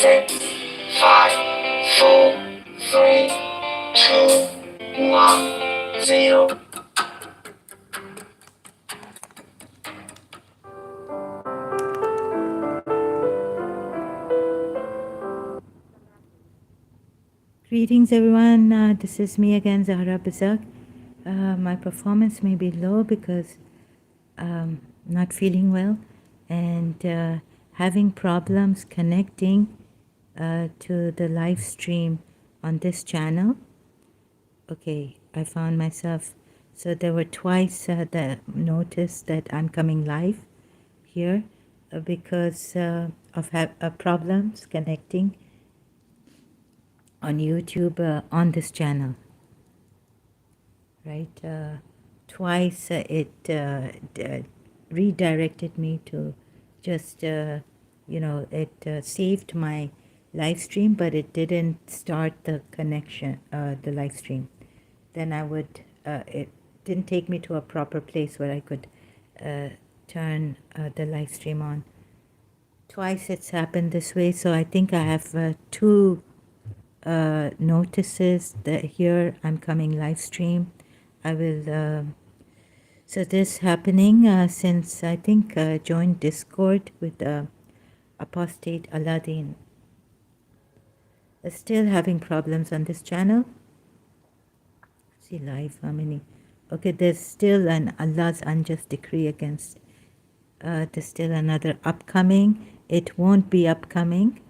6, 5, 4, 3, 2, 1, 0. Greetings everyone, this is me again, Zahra Bazak. My performance may be low because not feeling well and having problems connecting to the live stream on this channel. Okay, I found myself, so there were twice the notice that I'm coming live here because of problems connecting on YouTube on this channel. Right, twice it redirected me to just it saved my live stream, but it didn't start the connection, the live stream. Then I would it didn't take me to a proper place where I could turn the live stream on. Twice it's happened this way, so I think I have two notices that here I'm coming live stream. I will so this happening since I think joined Discord with apostate Aladdin. Still having problems on this channel. See live how many. Okay, there's still an Allah's unjust decree against. There's still another upcoming. It won't be upcoming,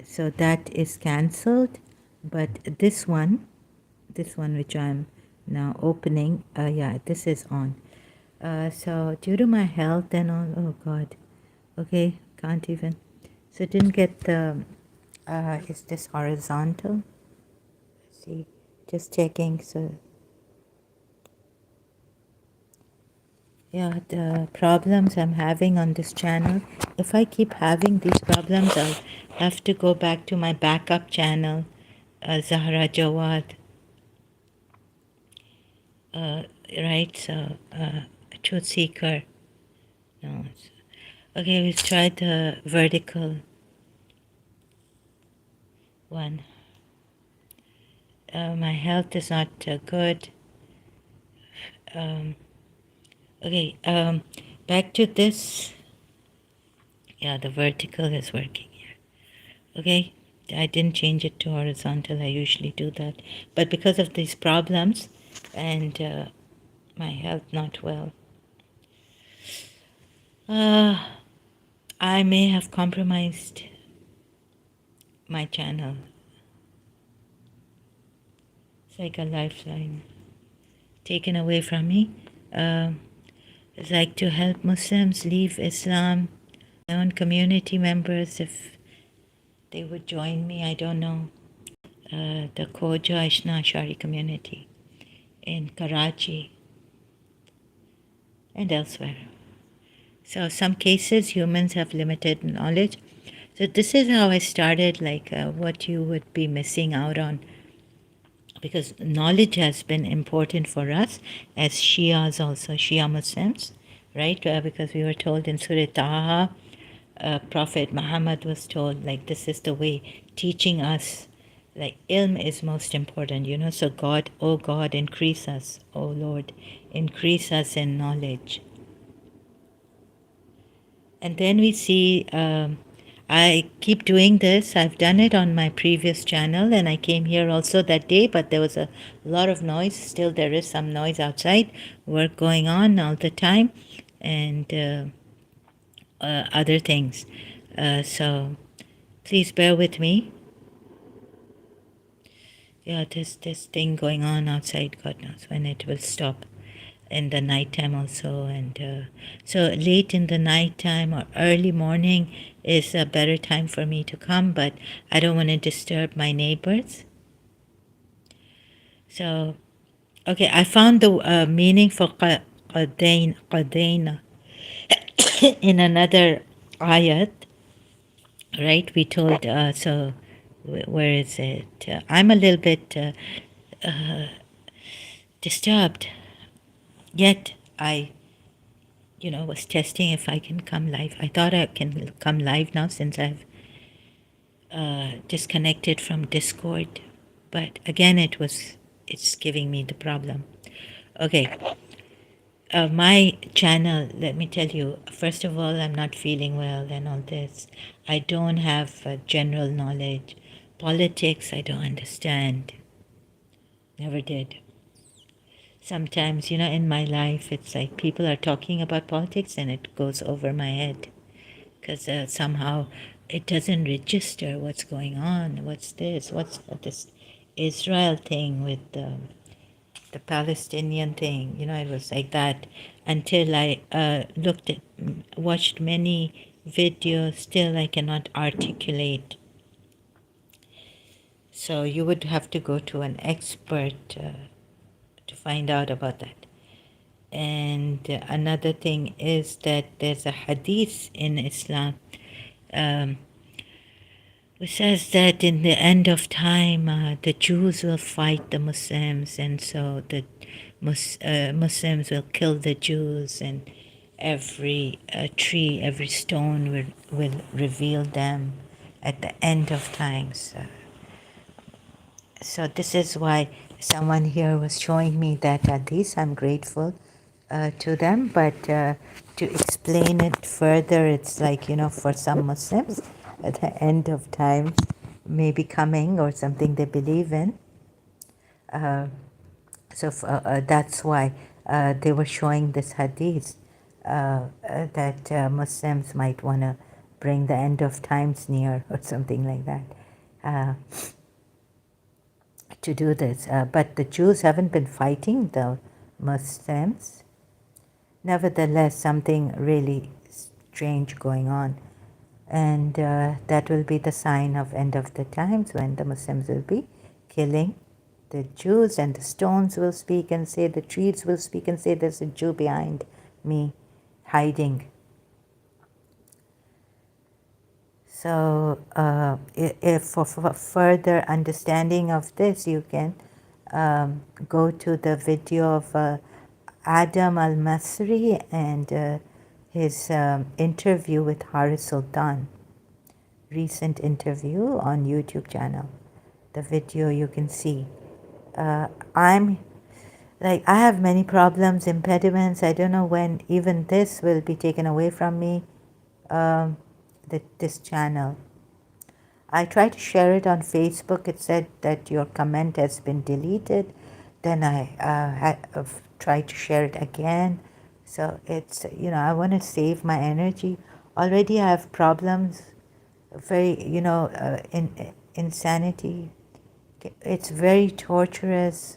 so that is cancelled. But this one which I'm now opening, yeah, this is on. So due to my health and all, oh God, okay, can't even. So didn't get the, is this horizontal? Let's see, just checking. So yeah, the problems I'm having on this channel, if I keep having these problems, I'll have to go back to my backup channel, Zahra Jawad. Right, so truth seeker. No, okay, we've tried the vertical one. My health is not good. Okay, back to this. Yeah, the vertical is working here. Okay, I didn't change it to horizontal. I usually do that, but because of these problems and my health not well, I may have compromised my channel. It's like a lifeline taken away from me. I'd like to help Muslims leave Islam. My own community members, if they would join me, I don't know. The Khoja Ishna Shari community in Karachi and elsewhere. So some cases humans have limited knowledge. So this is how I started, like what you would be missing out on, because knowledge has been important for us as Shias, also Shia Muslims, right? Because we were told in Surah Taha, Prophet Muhammad was told, like, this is the way, teaching us, like, ilm is most important, you know. So God, oh God, increase us, oh Lord, increase us in knowledge. And then we see, I keep doing this. I've done it on my previous channel, and I came here also that day, but there was a lot of noise. Still, there is some noise outside, work going on all the time, and other things. So please bear with me. Yeah, this thing going on outside, God knows when it will stop. In the nighttime also, and so late in the nighttime or early morning is a better time for me to come, but I don't want to disturb my neighbors. So, okay, I found the meaning for qadaina in another ayat, right? We told, so where is it? I'm a little bit disturbed, yet I was testing if I can come live. I thought I can come live now since I've disconnected from Discord. But again, it's giving me the problem. Okay, my channel, let me tell you, first of all, I'm not feeling well and all this. I don't have general knowledge. Politics, I don't understand. Never did. Sometimes, in my life, it's like people are talking about politics and it goes over my head because somehow it doesn't register what's going on. What's this? What's this Israel thing with the Palestinian thing? It was like that until I watched many videos. Still, I cannot articulate. So you would have to go to an expert to find out about that. And another thing is that there's a hadith in Islam which says that in the end of time, the Jews will fight the Muslims, and so the Muslims will kill the Jews, and every tree, every stone will reveal them at the end of times. So this is why someone here was showing me that hadith. I'm grateful to them, but to explain it further, it's like, for some Muslims, at the end of time may be coming or something they believe in. So that's why they were showing this hadith that Muslims might want to bring the end of times near or something like that. Uh, to do this. But the Jews haven't been fighting the Muslims. Nevertheless, something really strange going on. And that will be the sign of end of the times when the Muslims will be killing the Jews, and the stones will speak and say, the trees will speak and say, there's a Jew behind me hiding. So if for further understanding of this, you can go to the video of Adam al-Masri and his interview with Haris Sultan. Recent interview on YouTube channel. The video you can see. I have many problems, impediments. I don't know when even this will be taken away from me. This channel. I tried to share it on Facebook. It said that your comment has been deleted. Then I tried to share it again. So it's, I want to save my energy. Already I have problems, very, insanity. It's very torturous.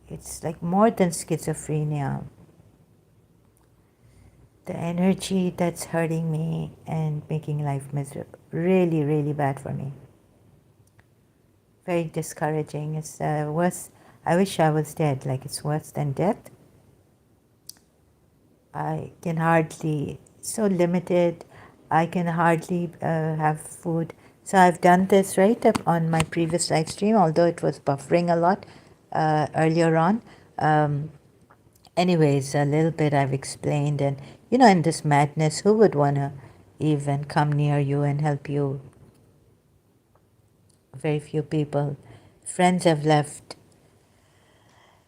It's like more than schizophrenia. The energy that's hurting me and making life miserable, really, really bad for me. Very discouraging. It's worse. I wish I was dead. Like, it's worse than death. I can hardly, so limited. I can hardly have food. So I've done this right up on my previous live stream, although it was buffering a lot earlier on. Anyways, a little bit I've explained, and in this madness, who would want to even come near you and help you? Very few people. Friends have left.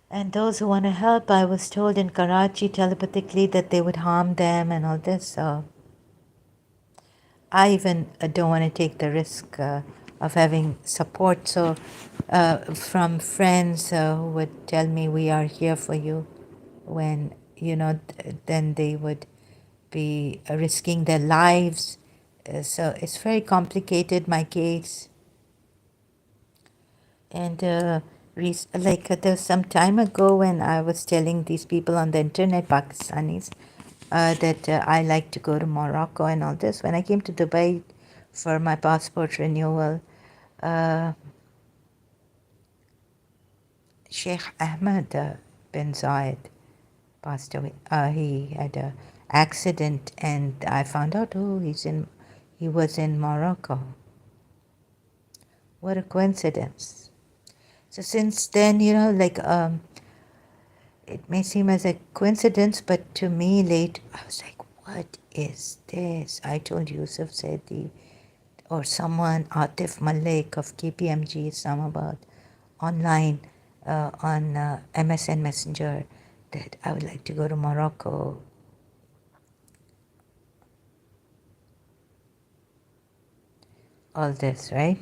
And those who want to help, I was told in Karachi telepathically that they would harm them and all this. So I even don't want to take the risk of having support. So from friends who would tell me, we are here for you, when, then they would be risking their lives. So it's very complicated, my case. And there's some time ago when I was telling these people on the internet, Pakistanis, that I like to go to Morocco and all this. When I came to Dubai for my passport renewal, Sheikh Ahmed bin Zayed passed away. He had an accident, and I found out, he was in Morocco. What a coincidence. So since then, it may seem as a coincidence, but to me late, I was like, what is this? I told Yusuf Saidi, or someone, Atif Malik of KPMG Islamabad, online on MSN Messenger, that I would like to go to Morocco. All this, right?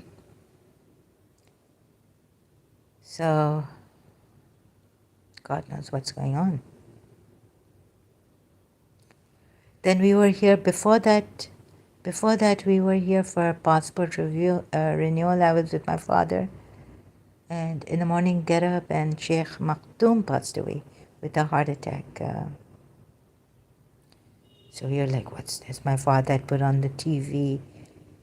So God knows what's going on. Then we were here before that. Before that, we were here for a passport renewal. I was with my father, and in the morning, get up, and Sheikh Maktoum passed away with a heart attack. So we were like, "What's this?" My father had put on the TV,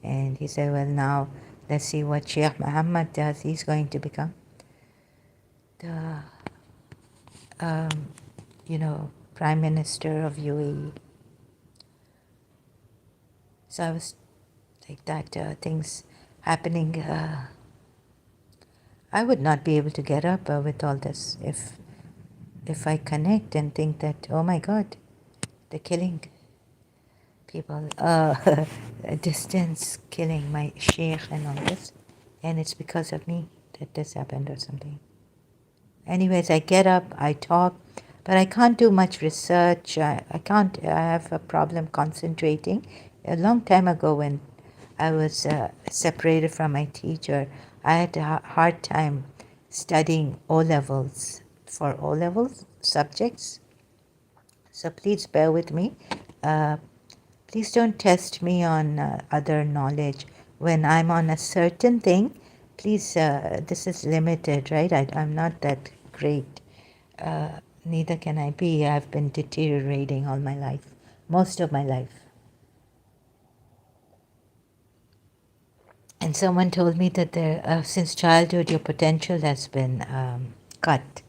and he said, "Well, now let's see what Sheikh Muhammad does. He's going to become the, um, Prime Minister of UAE." So I was like that, things happening. I would not be able to get up with all this if I connect and think that, oh my God, they're killing people, distance killing my sheikh and all this, and it's because of me that this happened or something. Anyways, I get up, I talk, but I can't do much research. I can't. I have a problem concentrating. A long time ago, when I was separated from my teacher, I had a hard time studying O levels for O levels subjects. So please bear with me. Uh, Please don't test me on other knowledge. When I'm on a certain thing, please, this is limited, right? I'm not that great. Neither can I be. I've been deteriorating all my life, most of my life. And someone told me that since childhood, your potential has been cut.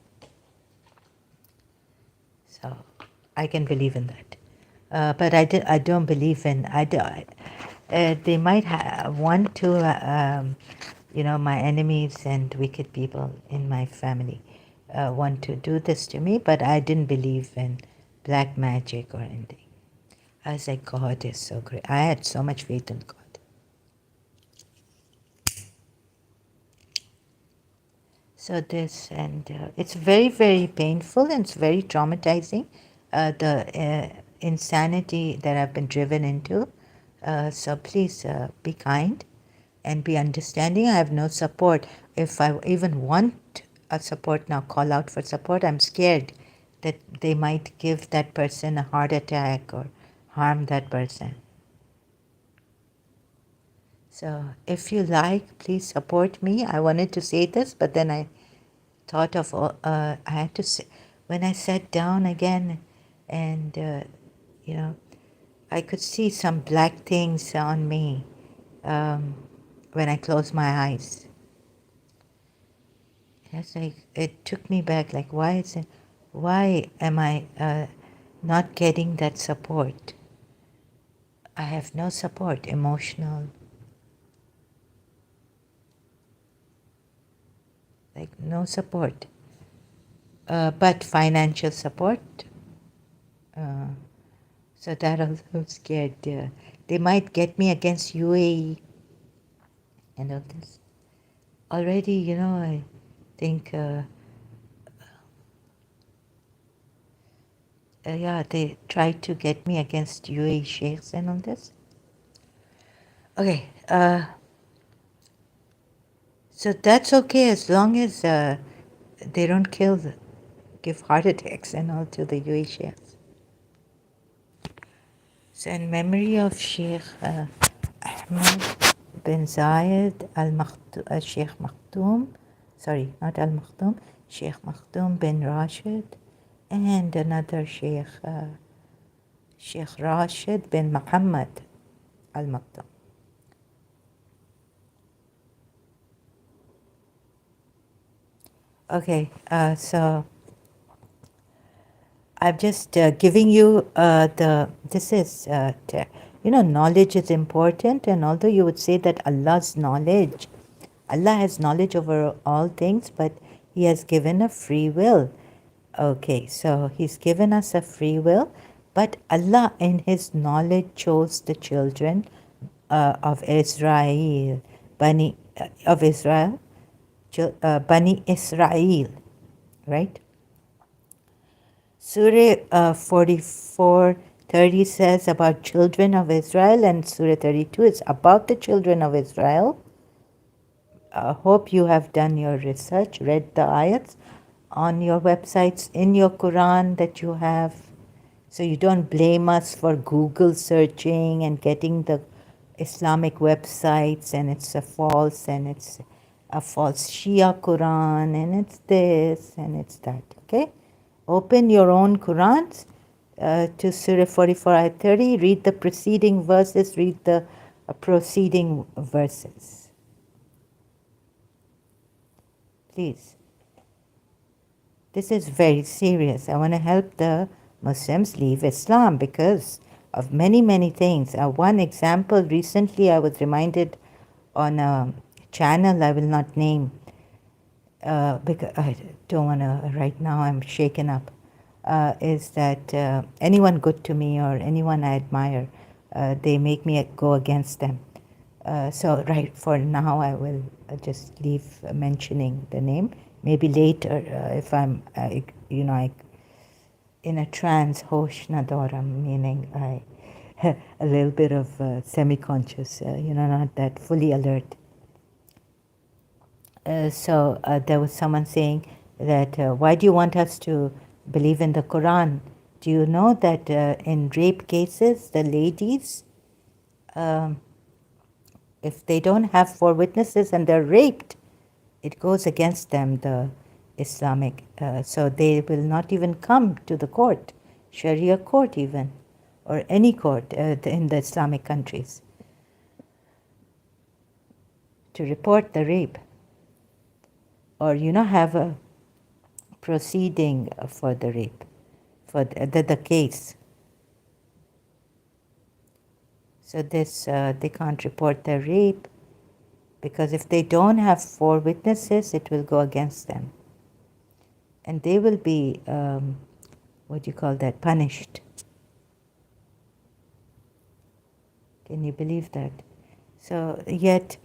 So I can believe in that. But I don't believe in, they might want to, my enemies and wicked people in my family want to do this to me, but I didn't believe in black magic or anything. I was like, God is so great. I had so much faith in God. So this, and it's very, very painful and it's very traumatizing, the insanity that I've been driven into. So please be kind and be understanding. I have no support. If I even want a support now, call out for support, I'm scared that they might give that person a heart attack or harm that person. So if you like, please support me. I wanted to say this, but then I thought of, I had to say, when I sat down again and, I could see some black things on me when I closed my eyes. It's like, it took me back, like, why am I not getting that support? I have no support, emotional, like no support, but financial support. So that also scared. They might get me against UAE and all this. Already, I think, they tried to get me against UAE sheikhs and all this. Okay, so that's okay as long as they don't give heart attacks and all to the UAE sheikhs. So in memory of Sheikh Ahmed bin Zayed Sheikh Maktoum, sorry, not Al Maktoum, Sheikh Maktoum bin Rashid, and another Sheikh, Sheikh Rashid bin Muhammad Al Maktoum. Okay, so I'm just giving you this is, knowledge is important, and although you would say that Allah has knowledge over all things, but He has given a free will. Okay, so He's given us a free will, but Allah in His knowledge chose the children of Israel, Bani of Israel, Bani Israel, right? Surah 44:30 says about children of Israel, and Surah 32 is about the children of Israel. Hope you have done your research, read the ayats on your websites, in your Quran that you have, so you don't blame us for Google searching and getting the Islamic websites and it's a false and it's a false Shia Quran and it's this and it's that, okay? Open your own Qurans to Surah 44 ayat 30, read the preceding verses, read the proceeding verses. Please. This is very serious. I want to help the Muslims leave Islam because of many, many things. One example, recently I was reminded on a channel I will not name because I don't want to, right now I'm shaken up, is that anyone good to me or anyone I admire, they make me go against them. So right for now I will just leave mentioning the name. Maybe later if I'm, in a trance, hosh nadoram, meaning I a little bit of semi-conscious, not that fully alert. So there was someone saying that why do you want us to believe in the Quran? Do you know that in rape cases, the ladies, if they don't have 4 witnesses and they're raped, it goes against them, the Islamic. So they will not even come to the court, Sharia court even, or any court in the Islamic countries, to report the rape. Or, have a proceeding for the rape, for the case. So this, they can't report the rape because if they don't have 4 witnesses, it will go against them. And they will be, punished. Can you believe that? So yet,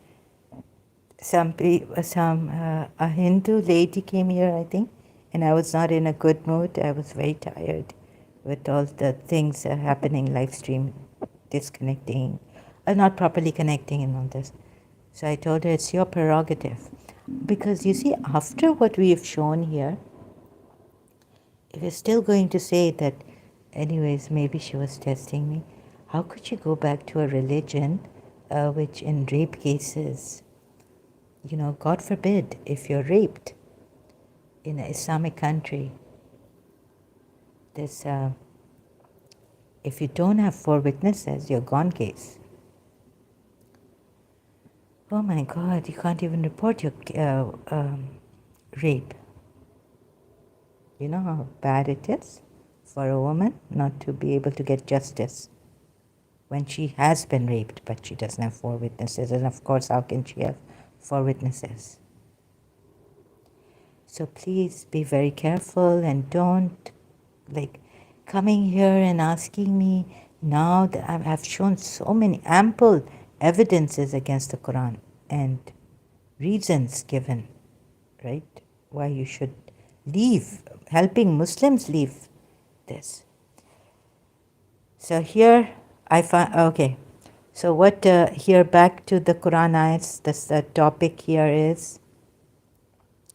a Hindu lady came here, I think, and I was not in a good mood. I was very tired with all the things happening, live stream, disconnecting, not properly connecting and all this. So I told her, it's your prerogative. Because you see, after what we have shown here, if you're still going to say that, anyways, maybe she was testing me, how could you go back to a religion which in rape cases, God forbid, if you're raped in an Islamic country, this, if you don't have 4 witnesses, you're gone case. Oh my God, you can't even report your rape. You know how bad it is for a woman not to be able to get justice when she has been raped, but she doesn't have 4 witnesses. And of course, how can she have 4 witnesses? So please be very careful and don't, coming here and asking me now that I have shown so many ample evidences against the Quran and reasons given, right, why you should leave, helping Muslims leave this. So here I find, okay, so what, here back to the Quran ayats, the topic here is,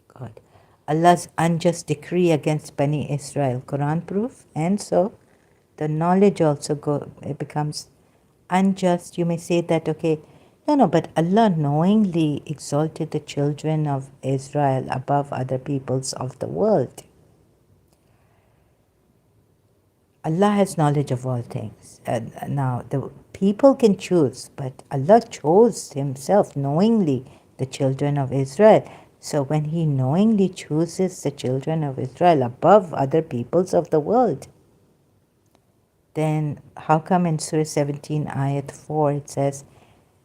God, Allah's unjust decree against Bani Israel, Quran proof, and so the knowledge also it becomes unjust. You may say that, okay, no, but Allah knowingly exalted the children of Israel above other peoples of the world. Allah has knowledge of all things. Now, the people can choose, but Allah chose Himself knowingly the children of Israel. So when He knowingly chooses the children of Israel above other peoples of the world, then how come in Surah 17, ayat 4, it says,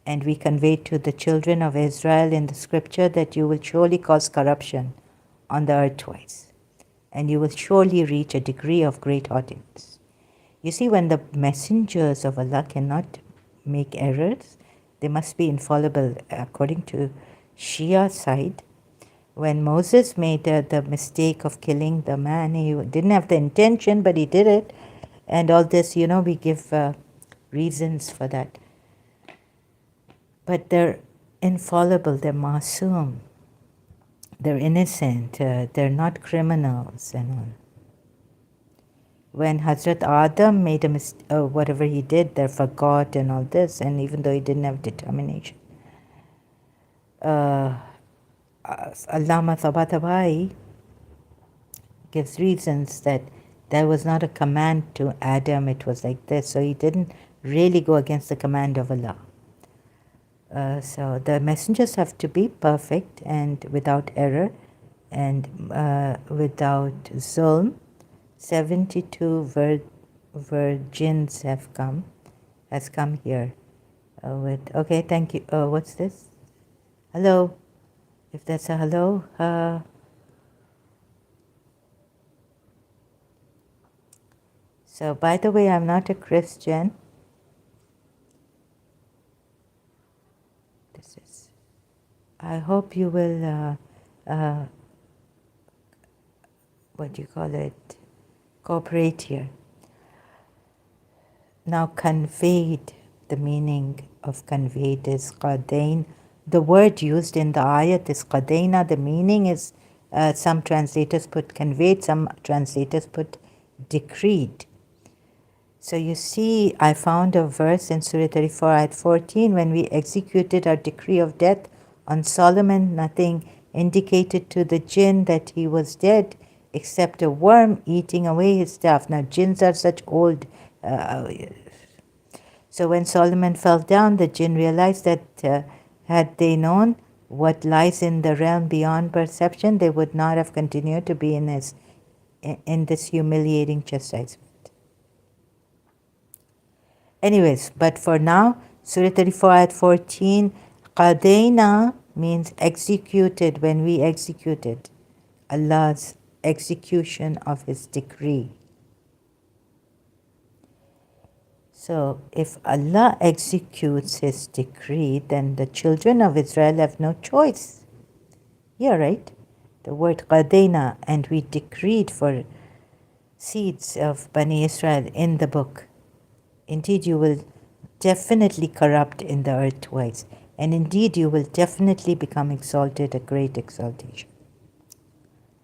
and we conveyed to the children of Israel in the scripture that you will surely cause corruption on the earth twice, and you will surely reach a degree of great haughtiness. You see, when the messengers of Allah cannot make errors, They must be infallible. According to Shia side, when Moses made the mistake of killing the man, he didn't have the intention, but he did it. And all this, we give reasons for that. But they're infallible, they're masoom, they're innocent, they're not criminals and all. When Hazrat Adam made a mistake, whatever he did, they forgot and all this, and even though he didn't have determination. Allama Tabatabai gives reasons that there was not a command to Adam, it was like this, so he didn't really go against the command of Allah. So the messengers have to be perfect and without error and without zulm. 72 virgins has come here with, okay, thank you. What's this? Hello. If that's a hello. So by the way, I'm not a Christian. I hope you will, what do you call it, cooperate here. Now conveyed, the meaning of conveyed is qadain. The word used in the ayat is qadaina. The meaning is, some translators put conveyed, some translators put decreed. So you see, I found a verse in Surah 34, ayat 14, when we executed our decree of death on Solomon, nothing indicated to the jinn that he was dead except a worm eating away his staff. Now, jinns are such old. So when Solomon fell down, the jinn realized that had they known what lies in the realm beyond perception, they would not have continued to be in this humiliating chastisement. Anyways, but for now, Surah 34 ayat 14, qadayna means executed, when we executed Allah's execution of His decree. So if Allah executes His decree, then the children of Israel have no choice. Yeah, right? The word qadayna, and we decreed for seeds of Bani Israel in the book. Indeed, you will definitely corrupt in the earth twice. And indeed, you will definitely become exalted, a great exaltation.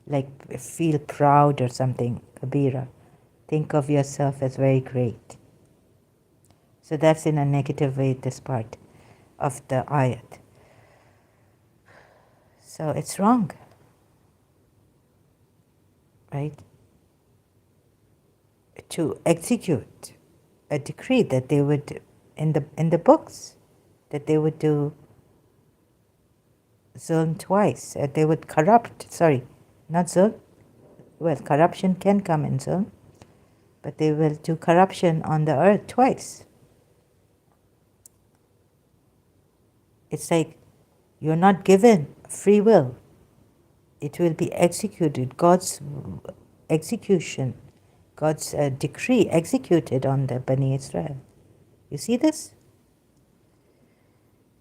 Like feel proud or something, kabira. Think of yourself as very great. So that's in a negative way, this part of the ayat. So it's wrong. Right? To execute a decree that they would, in the books, that they would do zulm twice. They would corrupt, not zulm. Well, corruption can come in zulm, but they will do corruption on the earth twice. It's like you're not given free will. It will be executed, God's execution, God's decree executed on the Bani Israel. You see this?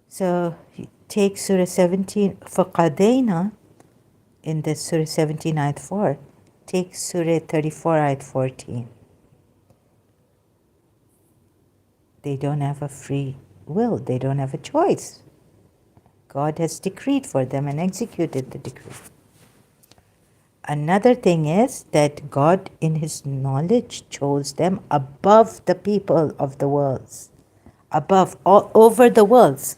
So take Surah 17, for qadayna, in the Surah 17 ayat 4, take Surah 34 ayat 14. They don't have a free will, they don't have a choice. God has decreed for them and executed the decree. Another thing is that God in His knowledge chose them above the people of the worlds, above, all over the worlds.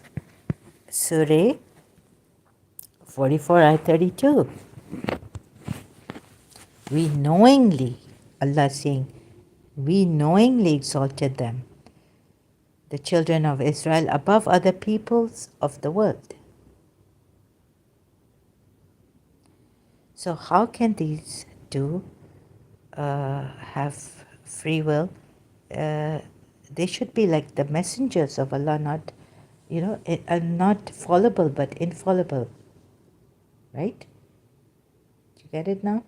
Surah 44 ayat 32. We knowingly, Allah saying, we knowingly exalted them, the children of Israel, above other peoples of the world. So how can these two have free will? They should be like the messengers of Allah, not, not fallible but infallible. Right? Do you get it now?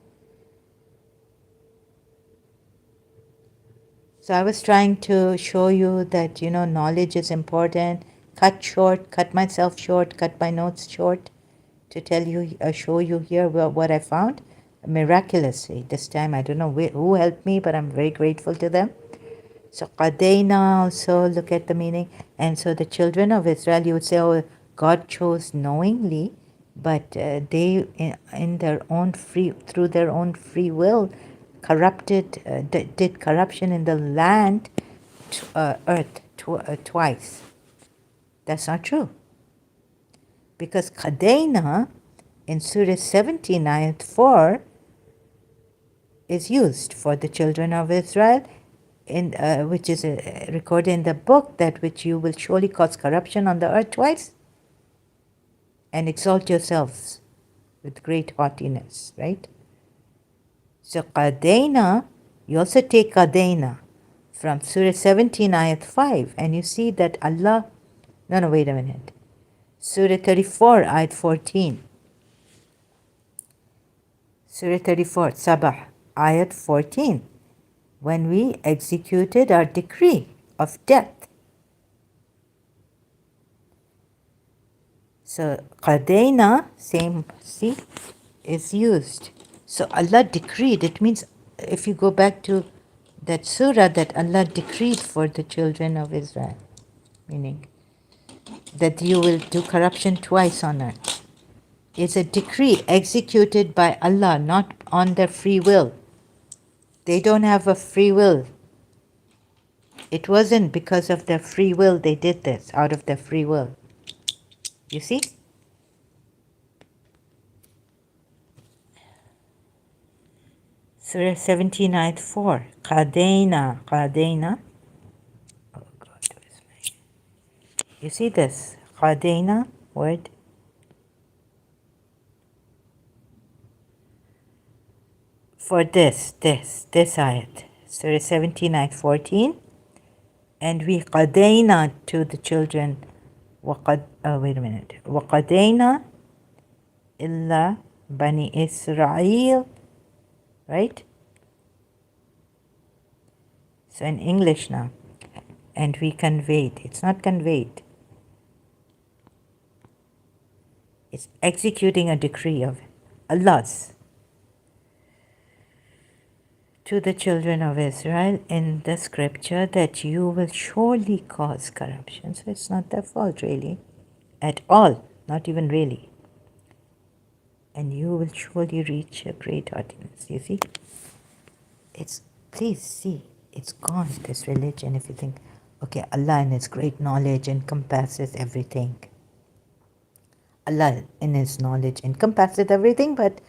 So I was trying to show you that, knowledge is important, cut myself short, cut my notes short to tell you, show you here what I found. Miraculously, this time I don't know who helped me, but I'm very grateful to them. So qadayna also, look at the meaning. And so the children of Israel, you would say, oh, God chose knowingly, but they, in their own through their own free will, did corruption in the land, earth, twice. That's not true. Because qadayna in Surah 17, ayat 4, is used for the children of Israel, which is recorded in the book, that which you will surely cause corruption on the earth twice and exalt yourselves with great haughtiness, right? So qadayna, you also take qadayna from Surah 17, ayat 5, and you see that Allah, no, wait a minute. Surah 34, ayat 14. Surah 34, Sabah, ayat 14. When we executed our decree of death. So qadayna, same, see, is used. So Allah decreed, it means if you go back to that surah, that Allah decreed for the children of Israel, meaning that you will do corruption twice on earth. It's a decree executed by Allah, not on their free will. They don't have a free will. It wasn't because of their free will they did this, out of their free will. You see? Surah 17, ayat 4. Qadayna. Oh God, where's my... You see this? Qadayna word? For this ayat. Surah 17, ayat 14. And we qadayna to the children. Wait a minute. وَقَدَيْنَا إِلَّا Bani Israel. Right? So in English now. And we conveyed. It's not conveyed. It's executing a decree of Allah's to the children of Israel in the scripture that you will surely cause corruption. So it's not their fault really, at all, not even really. And you will surely reach a great haughtiness. You see? Please see, it's gone, this religion, if you think, okay, Allah in His great knowledge encompasses everything. Allah in His knowledge encompasses everything, but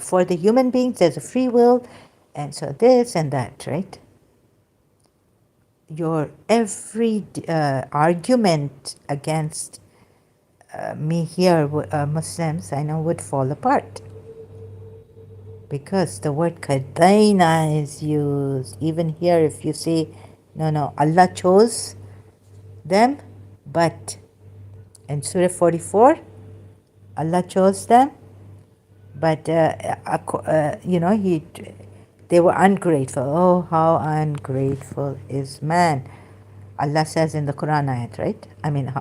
for the human beings there's a free will, and so this and that, right? Your every argument against me here, Muslims, I know, would fall apart. Because the word qadayna is used. Even here, if you say, no, Allah chose them, but in Surah 44, Allah chose them, but they were ungrateful. Oh, how ungrateful is man! Allah says in the Quran ayat, right? I mean,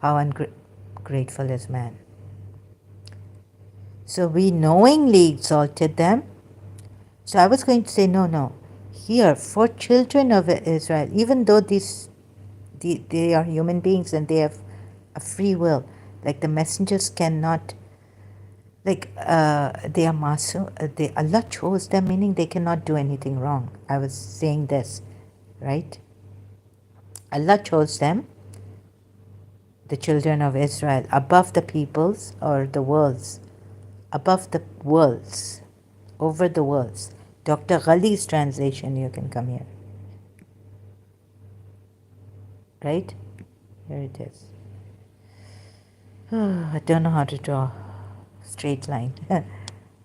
how ungrateful is man. So we knowingly exalted them. So I was going to say, no. Here, for children of Israel, even though they are human beings and they have a free will, like the messengers cannot, like they are masu, Allah chose them, meaning they cannot do anything wrong. I was saying this, right? Allah chose them, the children of Israel, above the peoples or the worlds, above the worlds, over the worlds. Dr. Ghali's translation, you can come here. Right? Here it is. I don't know how to draw straight line.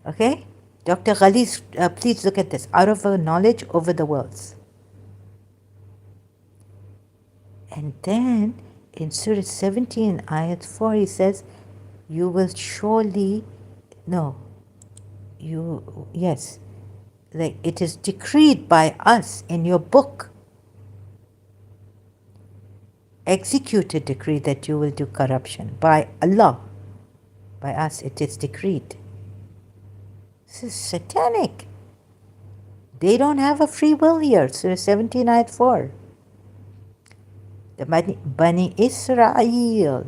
Okay? Dr. Ghali's, please look at this. Out of our knowledge over the worlds. And then in Surah 17, ayat 4, he says, you will surely, yes, like it is decreed by us in your book. executed decree that you will do corruption. By Allah, by us, it is decreed. This is satanic. They don't have a free will here. Surah 17, Ayat 4. The Bani Israel,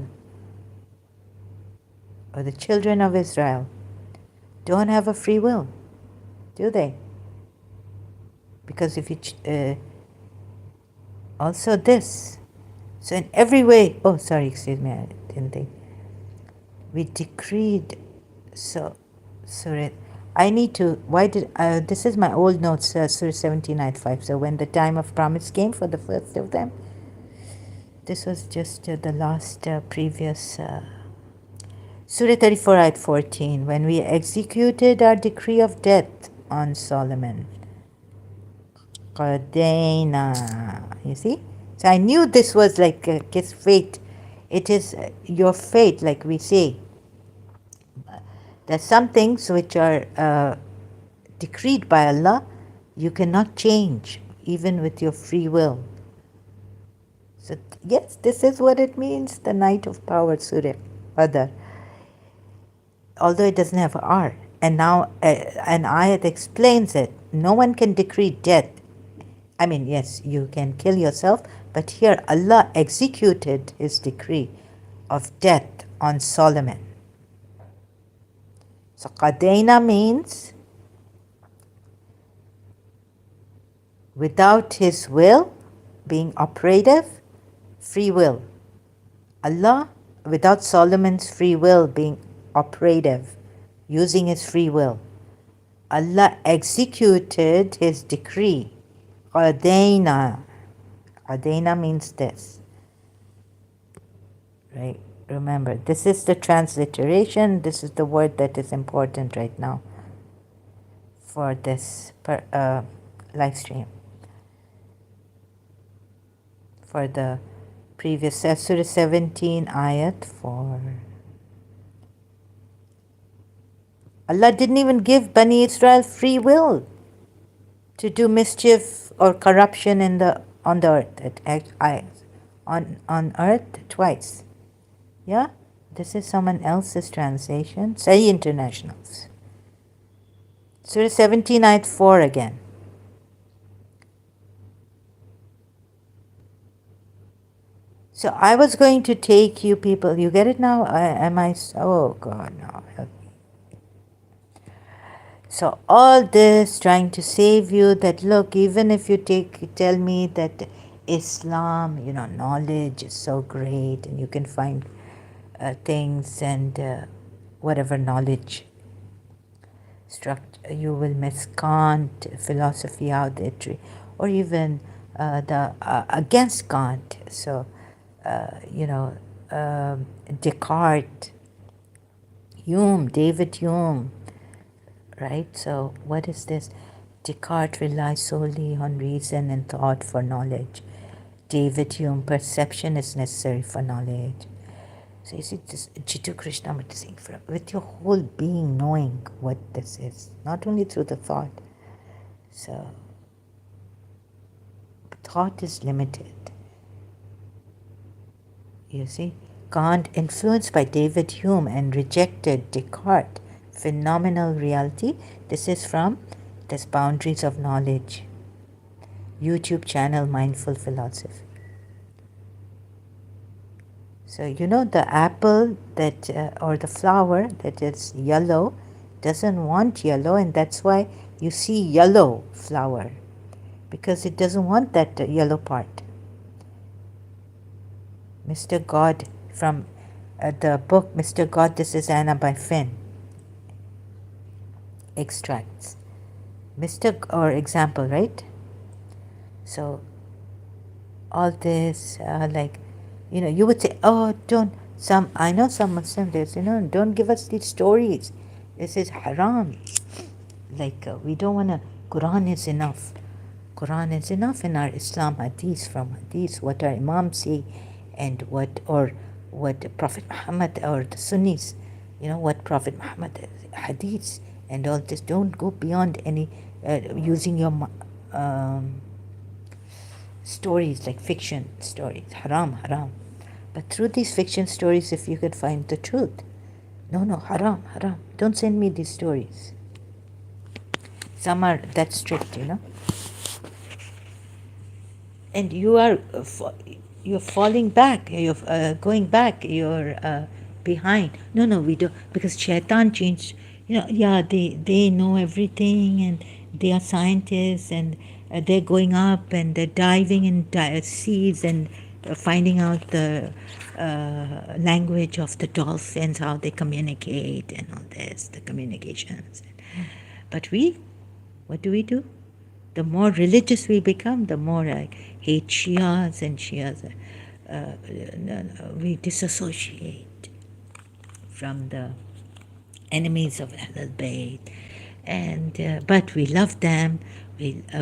or the children of Israel, don't have a free will, do they? Because if you also this, so in every way, oh sorry, excuse me, I didn't think. We decreed, so Surah, I need to, why did, this is my old notes, Surah 17, Ayat 5. So when the time of promise came for the first of them, this was just the last previous, Surah 34, Ayat 14, when we executed our decree of death on Solomon. Qadaina, you see? So I knew this was like his fate. It is your fate, like we say. There's some things which are decreed by Allah, you cannot change, even with your free will. So yes, this is what it means, the night of power, Surah Qadar. Although it doesn't have R. And now an ayat explains it. No one can decree death. I mean, yes, you can kill yourself, but here Allah executed his decree of death on Solomon. So Qadaina means without his will being operative, free will. Allah, without Solomon's free will being operative, using his free will, Allah executed his decree. Qadaina. Qadaina means this. Right? Remember, this is the transliteration. This is the word that is important right now for this live stream. For the previous Surah 17, Ayat 4. Allah didn't even give Bani Israel free will to do mischief or corruption on the earth. On earth twice. Yeah? This is someone else's translation. Sahih Internationals. Surah 17, Ayat 4 again. So I was going to take you people. You get it now? Oh God, no. Help me. So all this trying to save you, that look, even if you tell me that Islam, knowledge is so great and you can find things and whatever knowledge structure, you will miss Kant, philosophy, how they treat, or even the against Kant. So, Descartes, David Hume, right? So what is this? Descartes relies solely on reason and thought for knowledge. David Hume, perception is necessary for knowledge. So you see, this Jiddu Krishnamurti saying, with your whole being knowing what this is, not only through the thought. So thought is limited. You see, Kant, influenced by David Hume and rejected Descartes' phenomenal reality. This is from this Boundaries of Knowledge YouTube channel, Mindful Philosophy. So the apple that or the flower that is yellow doesn't want yellow, and that's why you see yellow flower, because it doesn't want that yellow part. Mr. God, from the book Mr. God, This Is Anna by Finn. Extracts. Or example, right? So all this, you would say, oh, I know some Muslims, don't give us these stories. This is haram. We don't want to, Quran is enough. Quran is enough in our Islam hadith, from hadith, what our Imam say, and what Prophet Muhammad, or the Sunnis, what Prophet Muhammad, hadiths, and all this. Don't go beyond any, using your stories like fiction stories, haram, haram. But through these fiction stories, if you could find the truth, no, haram, haram. Don't send me these stories. Some are that strict, and you are you're falling back. You're going back. You're behind. No, we don't, because shaitan changed. Yeah, they know everything, and they are scientists, and they're going up and they're diving in seas and finding out the language of the dolphins, how they communicate, and all this, the communications. But what do we do? The more religious we become, the more I hate Shias, and Shias, we disassociate from the enemies of Ahlul Bayt, and but we love them.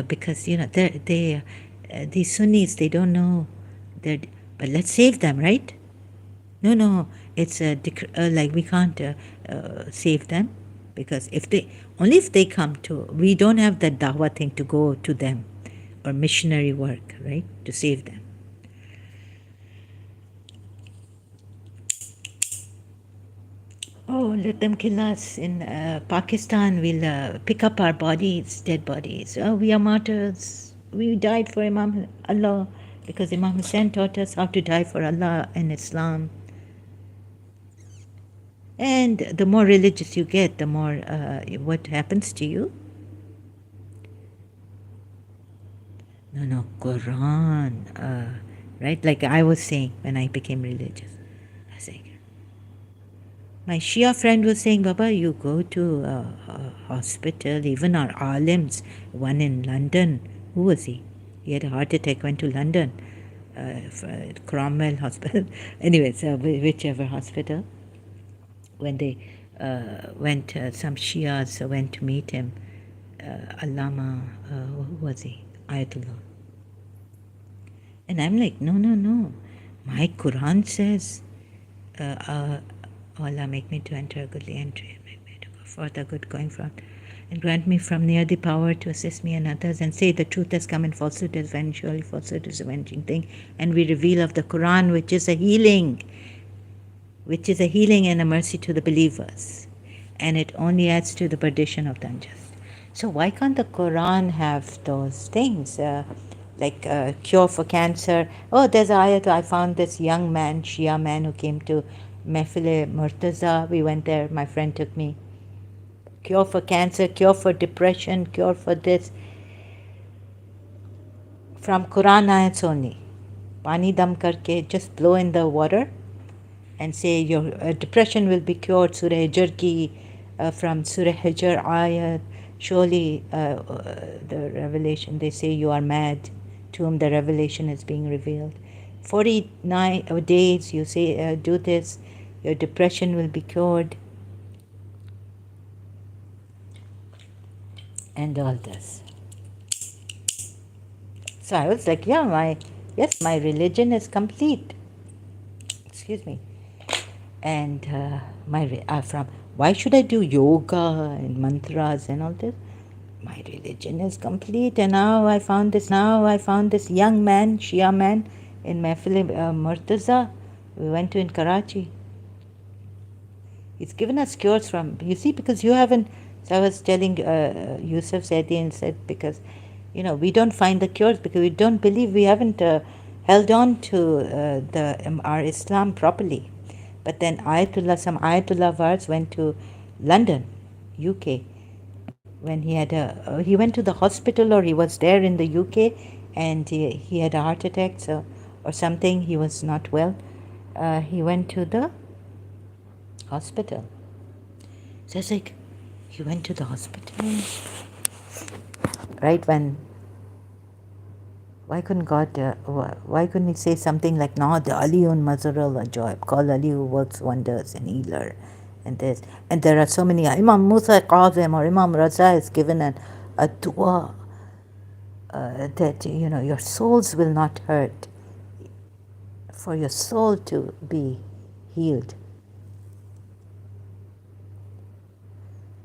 Because these Sunnis, they don't know, but let's save them, right? No, it's like we can't save them, because if they come to, we don't have that dawah thing to go to them, or missionary work, right, to save them. Oh, let them kill us. In Pakistan, we'll pick up our bodies, dead bodies. Oh, we are martyrs. We died for Imam Allah, because Imam Hussein taught us how to die for Allah and Islam. And the more religious you get, the more what happens to you? No, Quran. Right? Like I was saying when I became religious. I was saying, my Shia friend was saying, Baba, you go to a hospital, even our alims, one in London. Who was he? He had a heart attack, went to London, Cromwell Hospital. Anyways, whichever hospital. When they went, some Shias went to meet him, Allama, who was he? Ayatollah. And I'm like, no. My Quran says, Allah, make me to enter a goodly entry, and make me to go forth a good going forth, and grant me from near the power to assist me and others, and say the truth has come and falsehood is avenged, surely falsehood is avenging thing. And we reveal of the Quran, which is a healing and a mercy to the believers, and it only adds to the perdition of the unjust. So why can't the Quran have those things, like cure for cancer? Oh, there's ayat. I found this young man, Shia man, who came to Mehfil Murtaza. We went there. My friend took me. Cure for cancer, cure for depression, cure for this. From Quran ayats only. Bani dam karke, just blow in the water and say your depression will be cured. Surah Hijr ki, from Surah Hijr ayat. Surely the revelation, they say you are mad, to whom the revelation is being revealed. 49 days you say, do this, your depression will be cured. And all this. So I was like, my religion is complete. Excuse me. And from why should I do yoga and mantras and all this? My religion is complete. And now I found this young man, Shia man, in Mehfil Murtaza. We went to in Karachi. He's given us cures from, you see, because you haven't. So I was telling Yusuf Zaidi, said, because we don't find the cures because we don't believe, we haven't held on to our Islam properly. But then some Ayatollah Vars went to London, UK, when he went to the hospital, or he was there in the UK, and he had a heart attack, or something, he was not well. He went to the hospital. So I was like, he went to the hospital, right? Why couldn't he say something like, no, the Aliun Mazarul Ajoib, call Ali who works wonders and healer, and this. And there are so many, Imam Musa Qazim or Imam Raza is given a dua that, your souls will not hurt, for your soul to be healed.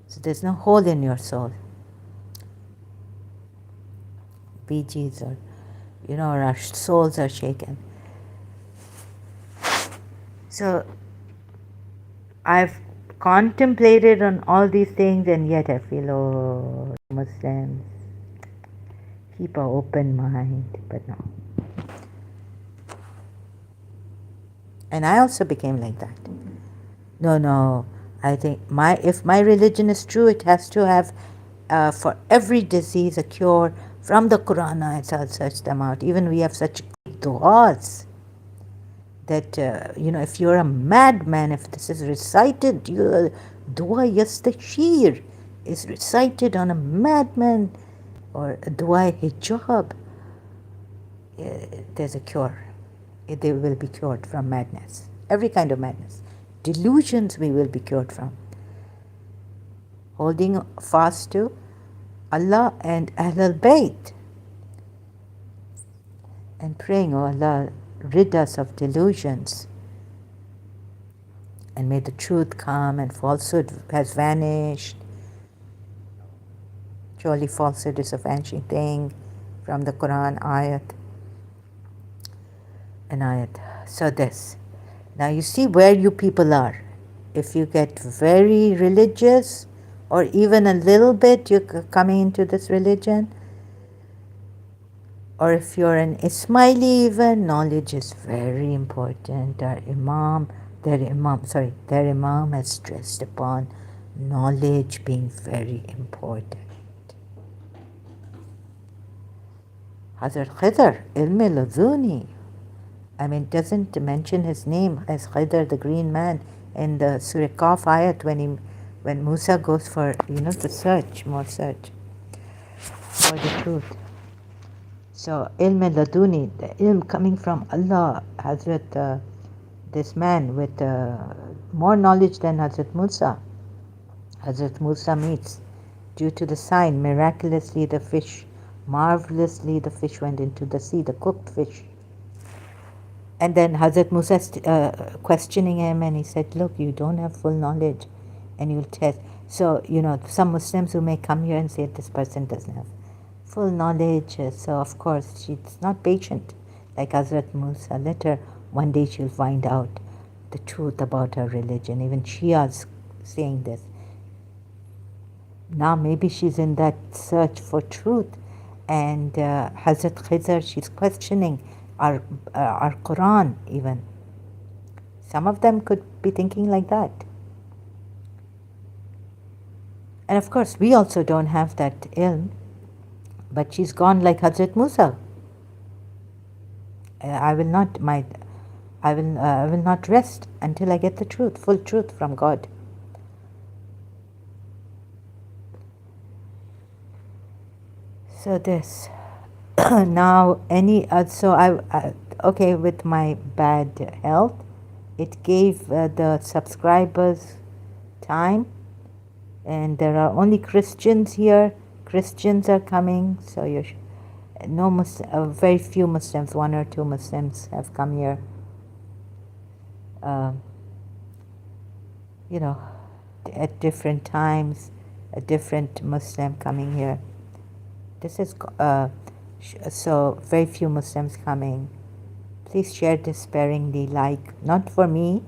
So there's no hole in your soul. BGs or or our souls are shaken. So I've contemplated on all these things, and yet I feel, oh, Muslims, keep an open mind, but no. And I also became like that. No, I think if my religion is true, it has to have for every disease a cure from the Quran. I'll search them out. Even we have such du'as that, if you're a madman, if this is recited, dua yastashir is recited on a madman, or dua hijab, there's a cure. They will be cured from madness, every kind of madness. Delusions we will be cured from. Holding fast to Allah and Ahlul Bayt and praying, oh Allah, rid us of delusions and may the truth come and falsehood has vanished. Surely falsehood is a vanishing thing from the Quran ayat. An ayat. So this. Now you see where you people are. If you get very religious or even a little bit, you're coming into this religion, or if you're an Ismaili even, knowledge is very important. Their Imam has stressed upon knowledge being very important. Hazrat Khidr, ilmi laduni. Doesn't mention his name as Khidr, the green man, in the Surah Qaf ayat when Musa goes for, to more search for the truth. So, ilm laduni, the ilm coming from Allah, Hazrat, this man with more knowledge than Hazrat Musa. Hazrat Musa meets, due to the sign, miraculously the fish, marvelously the fish went into the sea, the cooked fish. And then Hazrat Musa questioning him, and he said, look, you don't have full knowledge, and you'll test. So, some Muslims who may come here and say this person doesn't have full knowledge, so of course she's not patient like Hazrat Musa. Later, one day she'll find out the truth about her religion. Even Shia's saying this. Now maybe she's in that search for truth, and Hazrat Khidr, she's questioning our Quran even. Some of them could be thinking like that. And of course, we also don't have that ilm, but she's gone like Hazrat Musa. I will not rest until I get the truth, full truth from God. So this. Now okay, with my bad health, it gave the subscribers time, and there are only Christians here. Christians are coming, so very few Muslims, 1 or 2 Muslims have come here. At different times, a different Muslim coming here. This is so very few Muslims coming. Please share this sparingly, not for me,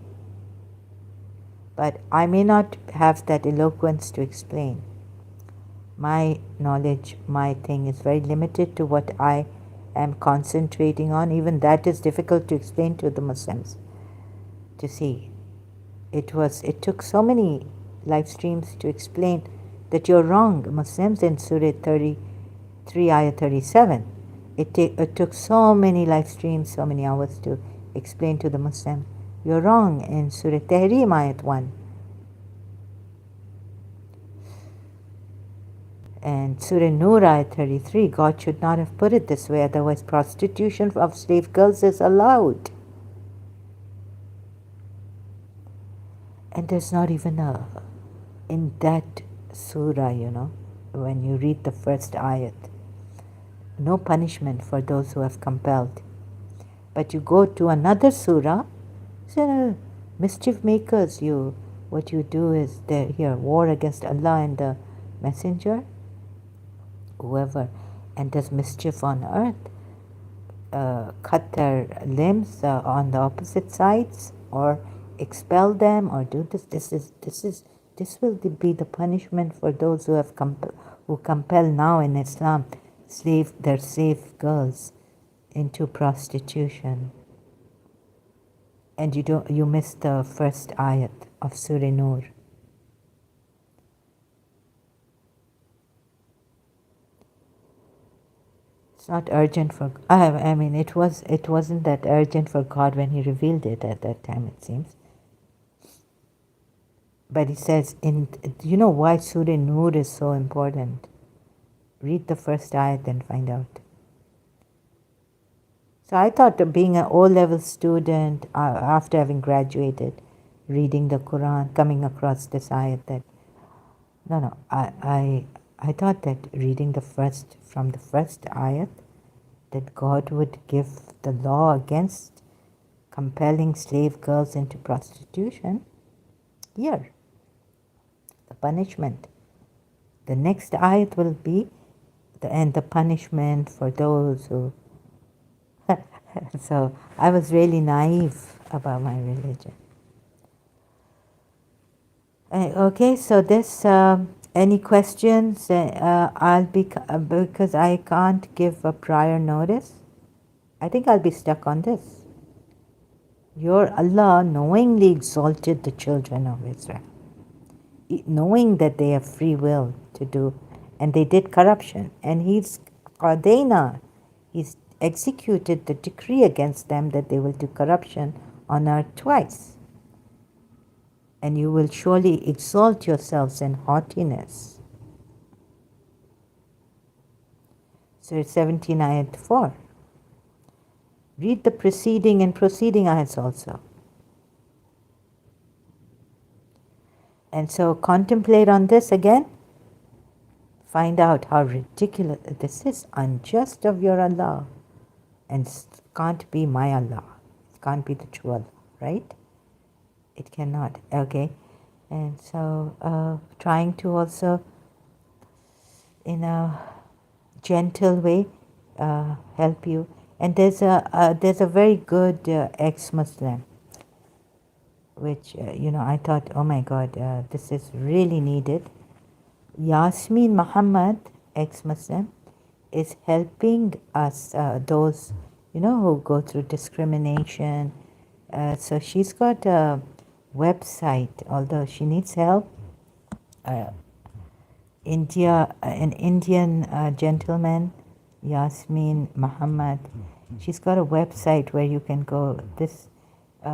but I may not have that eloquence to explain. My knowledge, my thing is very limited to what I am concentrating on. Even that is difficult to explain to the Muslims to see. It took so many live streams to explain that you're wrong, Muslims, in Surah 33, Ayah 37. It took so many live streams, so many hours to explain to the Muslim. You're wrong in Surah Tahrim, Ayat 1. And Surah Nur, Ayat 33, God should not have put it this way, otherwise prostitution of slave girls is allowed. And there's not even in that surah, when you read the first ayat, no punishment for those who have compelled. But you go to another surah, so mischief makers, what you do is war against Allah and the Messenger, whoever, and does mischief on earth, cut their limbs on the opposite sides, or expel them, or do this. This will be the punishment for those who compel now in Islam their slave girls into prostitution. And you missed the first ayat of Surah Nur. It's not urgent for. I mean, it wasn't that urgent for God when He revealed it at that time. It seems. But He says, you know why Surah Nur is so important? Read the first ayat and find out. So I thought of being an O-level student after having graduated, reading the Quran, coming across this ayat that, no, I thought that reading from the first ayat, that God would give the law against compelling slave girls into prostitution. Here, the punishment. The next ayat will be the punishment for those who. So I was really naive about my religion. Okay, so this. Any questions? Because I can't give a prior notice. I think I'll be stuck on this. Your Allah knowingly exalted the children of Israel, knowing that they have free will to do, and they did corruption, and He's executed the decree against them that they will do corruption on earth twice. And you will surely exalt yourselves in haughtiness. Surah 17 ayat 4. Read the preceding and proceeding ayats also. And so contemplate on this again. Find out how ridiculous this is. Unjust of your Allah. And it can't be my Allah. It can't be the true Allah, right? It cannot. Okay. And so trying to also, in a gentle way, help you. And there's a very good ex-Muslim, which I thought, oh my God, this is really needed. Yasmin Muhammad, ex-Muslim, is helping us, those who go through discrimination. So she's got a website, although she needs help. An Indian gentleman, Yasmin Muhammad. She's got a website where you can go. This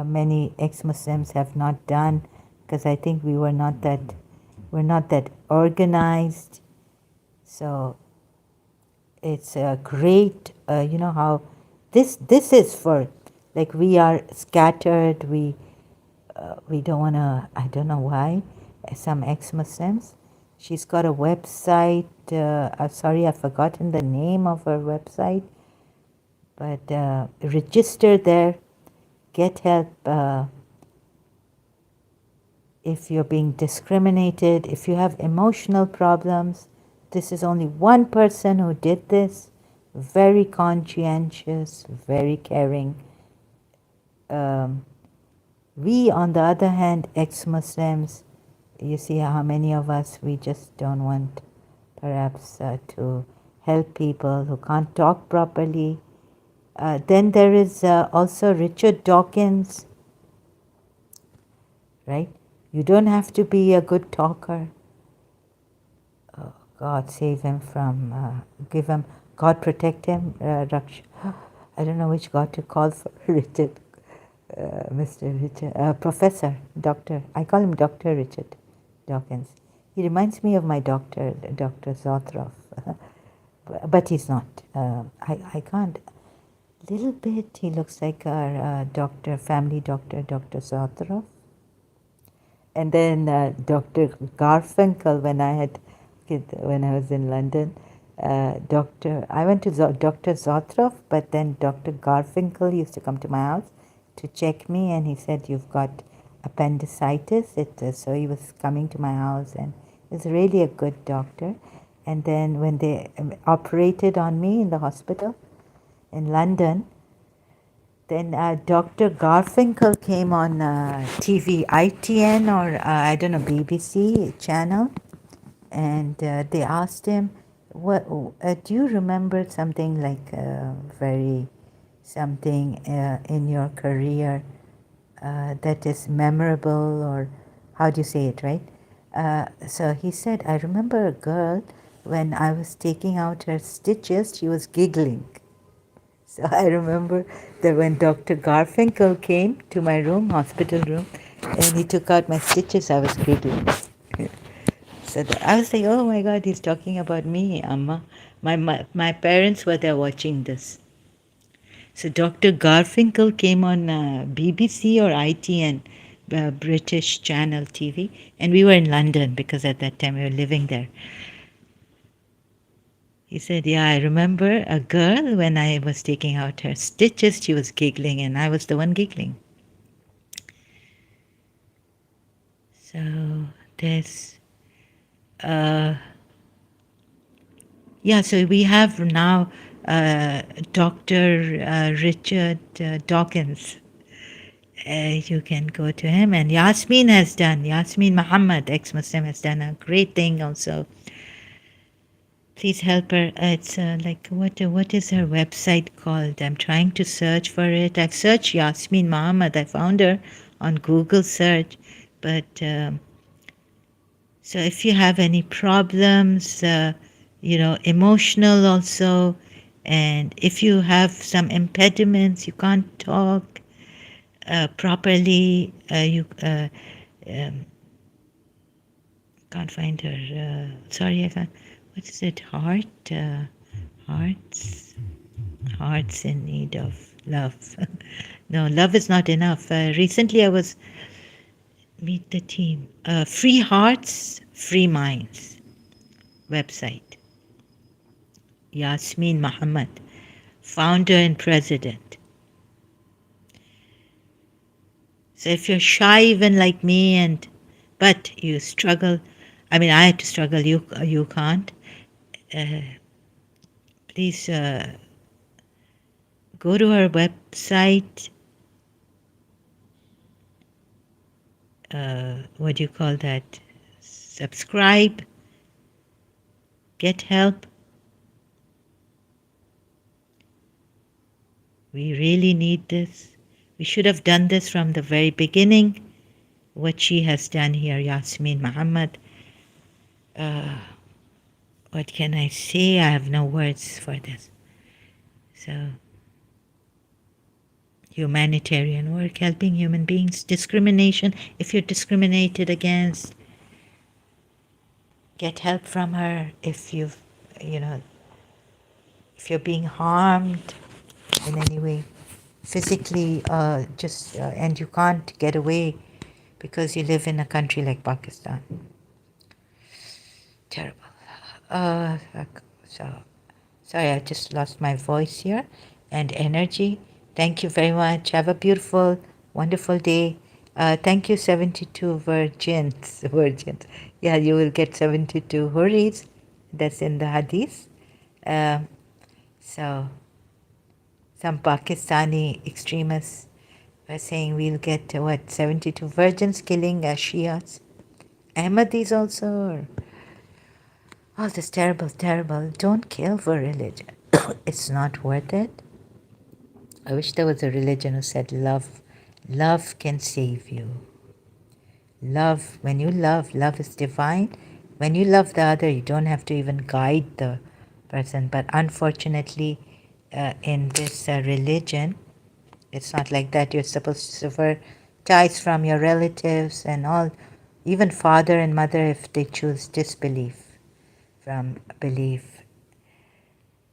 many ex-Muslims have not done, because I think we're not that organized. So it's a great, how this is for, like, we are scattered. We don't want to. I don't know why. Some ex-Muslims. She's got a website. Sorry, I've forgotten the name of her website. But register there. Get help if you're being discriminated. If you have emotional problems. This is only one person who did this. Very conscientious, very caring. We, on the other hand, ex-Muslims, you see how many of us, we just don't want perhaps to help people who can't talk properly. Then there is also Richard Dawkins, right? You don't have to be a good talker. Oh, God save him from, God protect him. I don't know which God to call for Richard. Mr. Richard, Professor, Doctor. I call him Dr. Richard Dawkins. He reminds me of my doctor, Dr. Zotroff. But he's not. I can't. Little bit, he looks like our family doctor, Dr. Zotroff. And then Dr. Garfinkel, when I was in London, I went to Dr. Zotroff, but then Dr. Garfinkel used to come to my house to check me, and he said, you've got appendicitis. So he was coming to my house, and he was really a good doctor. And then when they operated on me in the hospital, in London. Then Dr. Garfinkel came on TV, ITN or I don't know, BBC channel, and they asked him, "What do you remember something like very something in your career that is memorable, or how do you say it, right?" So he said, "I remember a girl when I was taking out her stitches, she was giggling." So I remember that when Dr. Garfinkel came to my room, hospital room, and he took out my stitches, I was giggling. So I was like, oh my God, he's talking about me, Amma. My parents were there watching this. So Dr. Garfinkel came on BBC or ITN, British Channel TV, and we were in London because at that time we were living there. He said, yeah, I remember a girl when I was taking out her stitches, she was giggling, and I was the one giggling. So there's, so we have now Dr. Richard Dawkins. You can go to him. And Yasmin Muhammad, ex-Muslim, has done a great thing also. Please help her. It's like, what is her website called? I'm trying to search for it. I've searched Yasmin Muhammad. I found her on Google search. But so if you have any problems, emotional also, and if you have some impediments, you can't talk properly, you can't find her. Sorry, I can't. What is it? Hearts in need of love. No, love is not enough. Recently, I was meet the team. Free Hearts, Free Minds website. Yasmin Muhammad, founder and president. So if you're shy, even like me, but you struggle, I mean, I had to struggle. You can't. Please go to our website. What do you call that? Subscribe. Get help. We really need this. We should have done this from the very beginning. What she has done here, Yasmin Muhammad. What can I say? I have no words for this. So, humanitarian work, helping human beings, discrimination. If you're discriminated against, get help from her. If if you're being harmed in any way, physically, and you can't get away because you live in a country like Pakistan. Terrible. So, sorry, I just lost my voice here and energy. Thank you very much. Have a beautiful, wonderful day. Thank you, 72 virgins. Virgins. Yeah, you will get 72 hurries. That's in the hadith. So, some Pakistani extremists were saying we'll get, 72 virgins killing Shias. Ahmadis also. Oh, this terrible, terrible. Don't kill for religion. It's not worth it. I wish there was a religion who said love. Love can save you. Love, when you love is divine. When you love the other, you don't have to even guide the person. But unfortunately, in this religion, it's not like that. You're supposed to sever ties from your relatives and all, even father and mother if they choose disbelief from belief.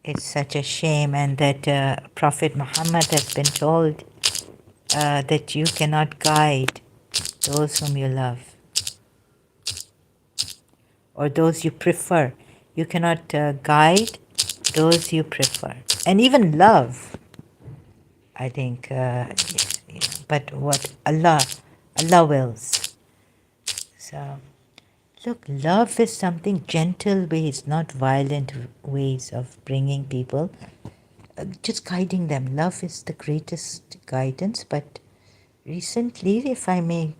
It's such a shame, and that Prophet Muhammad has been told that you cannot guide those whom you love or those you prefer. You cannot guide those you prefer. And even love, I think, but what Allah wills. So, look, love is something gentle ways, not violent ways of bringing people just guiding them. Love is the greatest guidance. But recently, if I may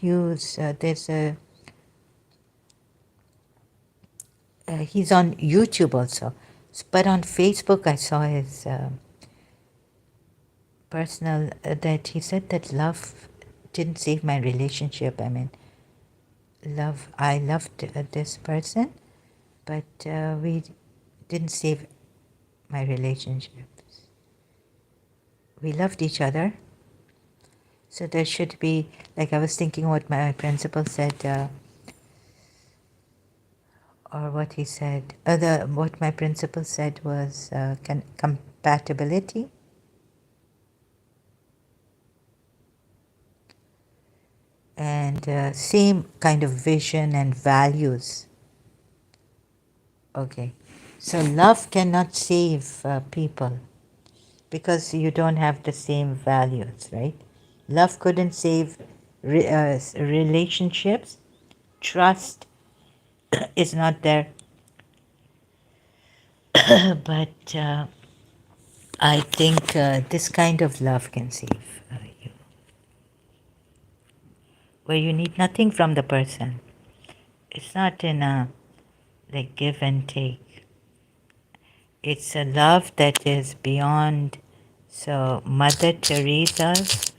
use, there's a he's on YouTube also, but on Facebook I saw his personal that he said that love didn't save my relationship. I mean, I loved this person, but we didn't save my relationships. We loved each other. So there should be, like I was thinking what my principal said, or what he said, what my principal said was compatibility. And same kind of vision and values. Okay. So love cannot save people because you don't have the same values, right? Love couldn't save relationships. Trust is not there. But I think this kind of love can save you, where you need nothing from the person. It's not in a like give and take. It's a love that is beyond. So Mother Teresa's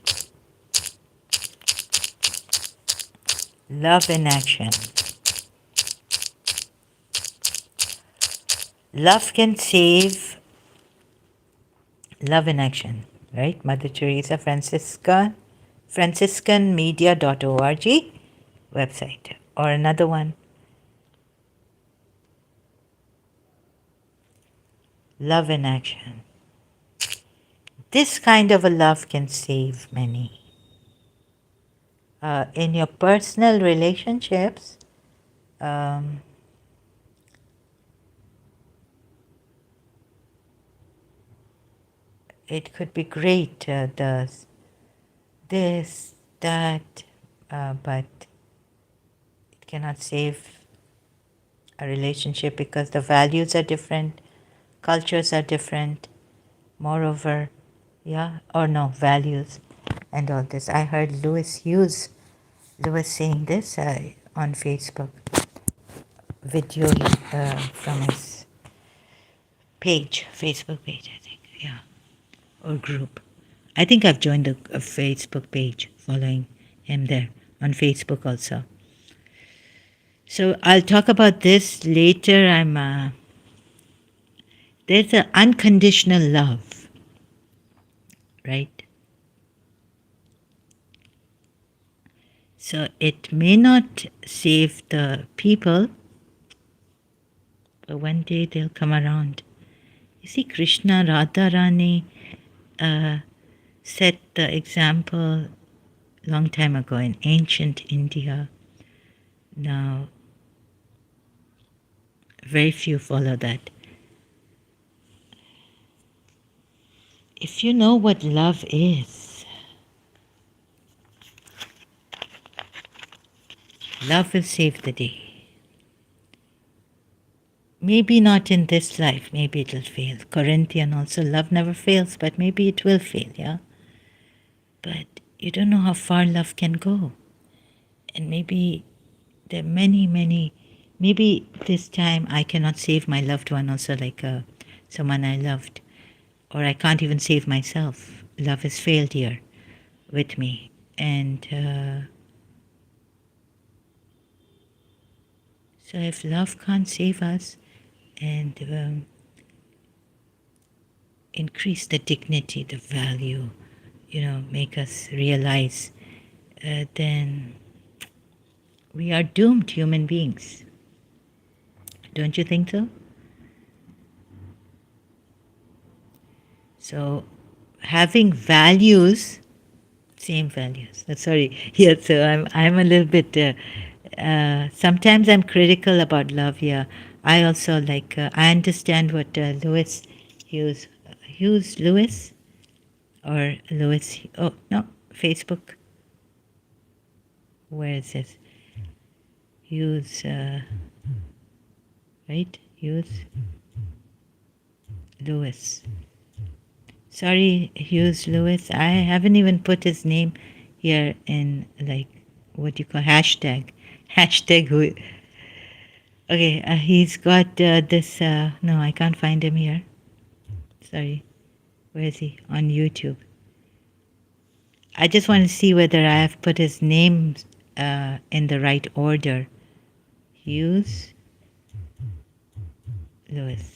love in action. Love can save. Love in action, right? Mother Teresa franciscanmedia.org website. Or another one, love in action. This kind of a love can save many. In your personal relationships, um, it could be great, this, that, but it cannot save a relationship because the values are different, cultures are different. Moreover, values and all this. I heard Lewis saying this on Facebook video from his Facebook page, I think, or group. I think I've joined a Facebook page following him there on Facebook also. So I'll talk about this later. There's an unconditional love, right? So it may not save the people, but one day they'll come around. You see, Krishna Radharani set the example long time ago in ancient India. Now, very few follow that. If you know what love is, love will save the day. Maybe not in this life, maybe it'll fail. Corinthian also, love never fails, but maybe it will fail, yeah? But you don't know how far love can go. And maybe there are many, maybe this time I cannot save my loved one also, like someone I loved. Or I can't even save myself. Love has failed here with me. And so if love can't save us and increase the dignity, the value, make us realize, then we are doomed human beings. Don't you think so? So having values, same values. Sorry, yeah. So I'm a little bit. Sometimes I'm critical about love. Yeah, I also like. I understand what Lewis Lewis, or Lewis. Oh no, Facebook. Where is this? Hughes, right? Hughes. Lewis. Sorry, Hughes Lewis. I haven't even put his name here in like what you call hashtag. Hashtag who. Okay, he's got this. No, I can't find him here. Sorry. Where is he? On YouTube. I just want to see whether I have put his name in the right order. Hughes Lewis.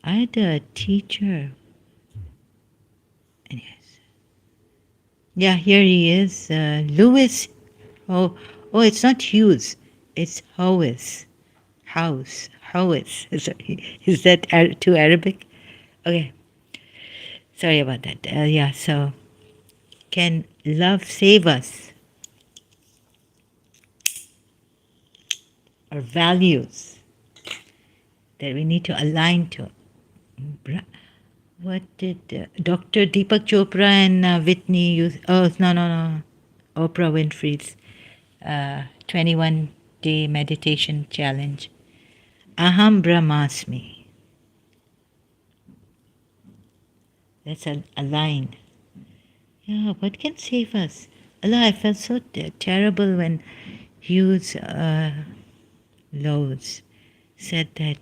I had a teacher. Anyways. Yeah, here he is. Lewis. Oh, it's not Hughes. It's Howes. House. Howes. Is that too Arabic? Okay. Sorry about that. Yeah, so can love save us? Our values that we need to align to. What did Dr. Deepak Chopra and Whitney use? Oh, no. Oprah Winfrey's 21-day meditation challenge. Aham Brahmasmi. That's a line. Yeah, what can save us? Allah, I felt so terrible when Hughes Lowe's said that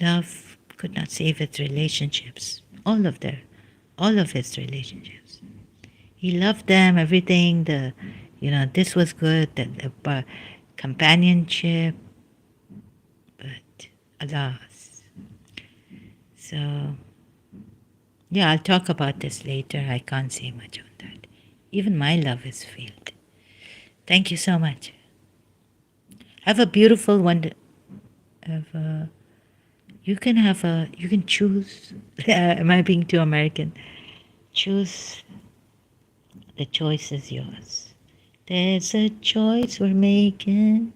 love could not save its relationships. All of his relationships. He loved them, everything. This was good. The companionship, but alas. So, yeah, I'll talk about this later. I can't say much on that. Even my love has failed. Thank you so much. Have a beautiful one. You can choose. Am I being too American? Choose. The choice is yours. There's a choice we're making.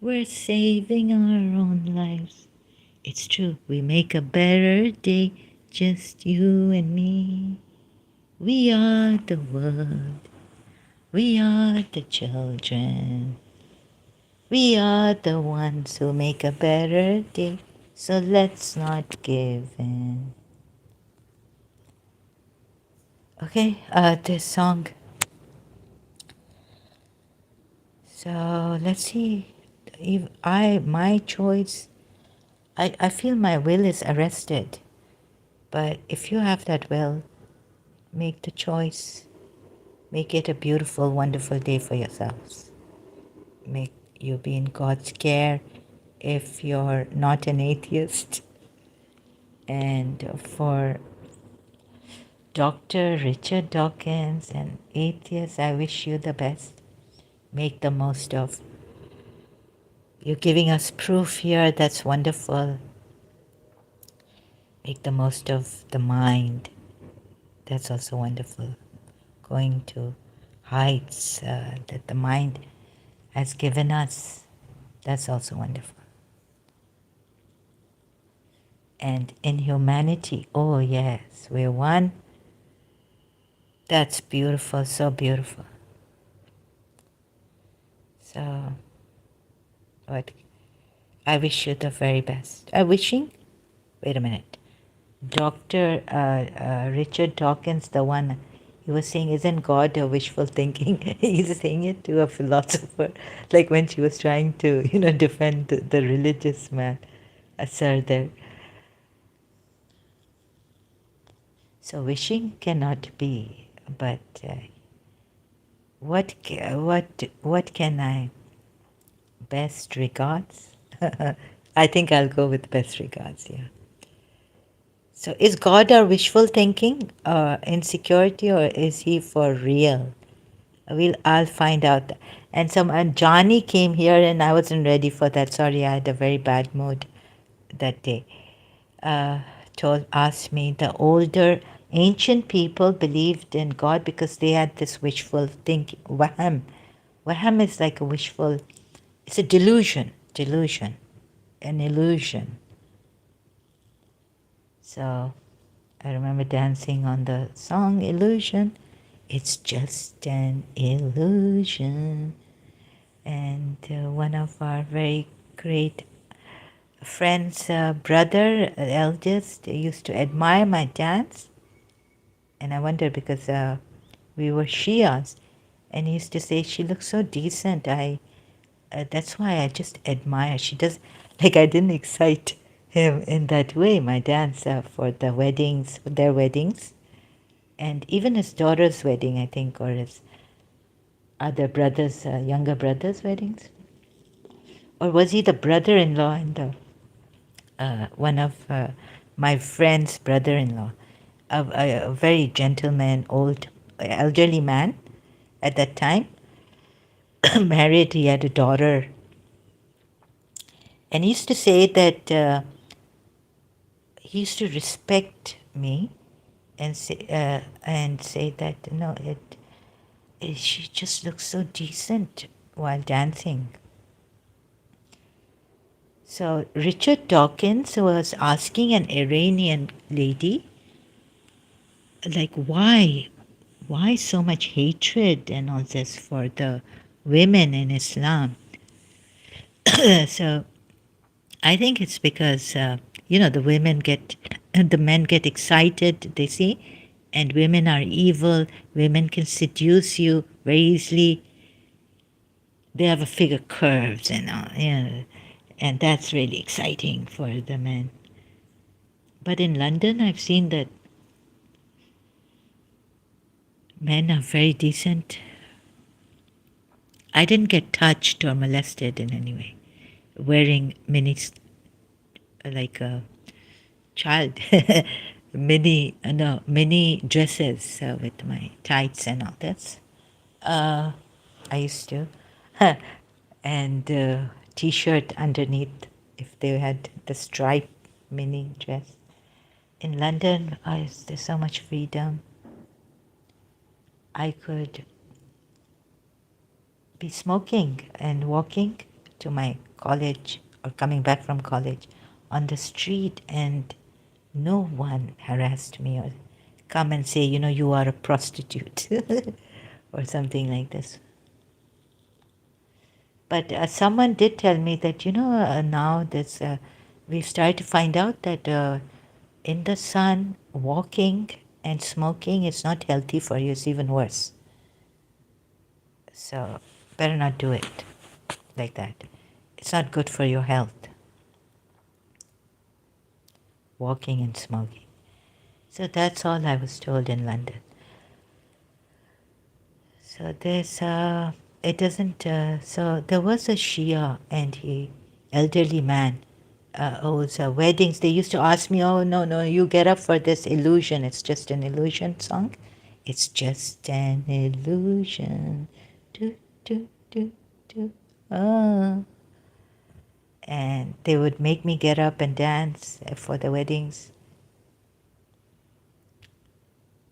We're saving our own lives. It's true. We make a better day. Just you and me. We are the world. We are the children. We are the ones who make a better day. So let's not give in. Okay, this song. So let's see. If my choice, I feel my will is arrested. But if you have that will, make the choice. Make it a beautiful, wonderful day for yourselves. Make you be in God's care if you're not an atheist. And for Dr. Richard Dawkins and atheists, I wish you the best. Make the most of. You're giving us proof here. That's wonderful. Make the most of the mind. That's also wonderful. Going to heights that the mind has given us. That's also wonderful. And in humanity, oh yes, we're one. That's beautiful, so beautiful. So, what? I wish you the very best. Wait a minute. Dr. Richard Dawkins, the one he was saying, isn't God a wishful thinking? He's saying it to a philosopher, like when she was trying to, defend the religious man, sir there. So wishing cannot be, but what can I? Best regards. I think I'll go with best regards. Yeah. So is God our wishful thinking, insecurity, or is He for real? I'll find out. And Johnny came here, and I wasn't ready for that. Sorry, I had a very bad mood that day. Asked me, the older ancient people believed in God because they had this wishful thinking. Waham. Waham is like a wishful, it's a delusion, an illusion. So I remember dancing on the song Illusion. It's just an illusion. And one of our very great friend's brother, eldest, used to admire my dance. And I wonder because we were Shias, and he used to say, she looks so decent. That's why I just admire. She does, like I didn't excite him in that way, my dance for the weddings, their weddings. And even his daughter's wedding, I think, or his other brothers, younger brothers' weddings. Or was he the brother-in-law in the one of my friend's brother-in-law, a very gentleman, old, elderly man at that time, married. He had a daughter, and he used to say that he used to respect me and say that no, she just looks so decent while dancing. So Richard Dawkins was asking an Iranian lady, like, why so much hatred and all this for the women in Islam? So I think it's because the women get, the men get excited, they see, and women are evil. Women can seduce you very easily. They have a figure curves and all, and that's really exciting for the men. But in London, I've seen that men are very decent. I didn't get touched or molested in any way. Wearing like a child, mini dresses with my tights and all that. I used to, and t-shirt underneath if they had the stripe mini dress. In London, there's so much freedom. I could be smoking and walking to my college or coming back from college on the street, and no one harassed me or come and say, you are a prostitute or something like this. But someone did tell me that, now we've started to find out that in the sun, walking and smoking is not healthy for you, it's even worse. So better not do it like that. It's not good for your health, walking and smoking. So that's all I was told in London. So it doesn't, so there was a Shia and he, elderly man, whose weddings, they used to ask me, oh, no, you get up for this illusion. It's just an illusion song. It's just an illusion. Do, do, do, do. Oh. And they would make me get up and dance for the weddings.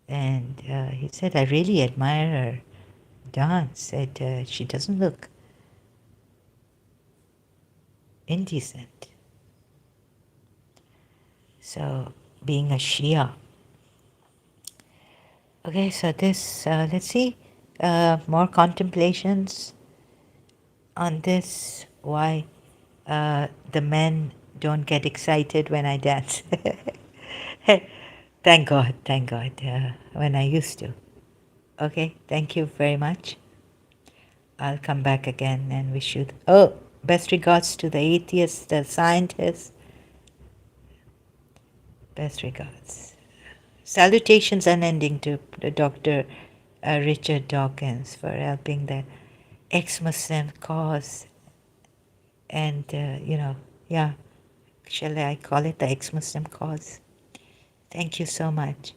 And he said, I really admire her dance. Said she doesn't look indecent. So, being a Shia. Okay, so this, let's see, more contemplations on this, why the men don't get excited when I dance. Thank God, when I used to. Okay, thank you very much. I'll come back again and wish you, best regards to the atheists, the scientists. Best regards. Salutations unending to the Dr. Richard Dawkins for helping the ex-Muslim cause. And, shall I call it the ex-Muslim cause? Thank you so much.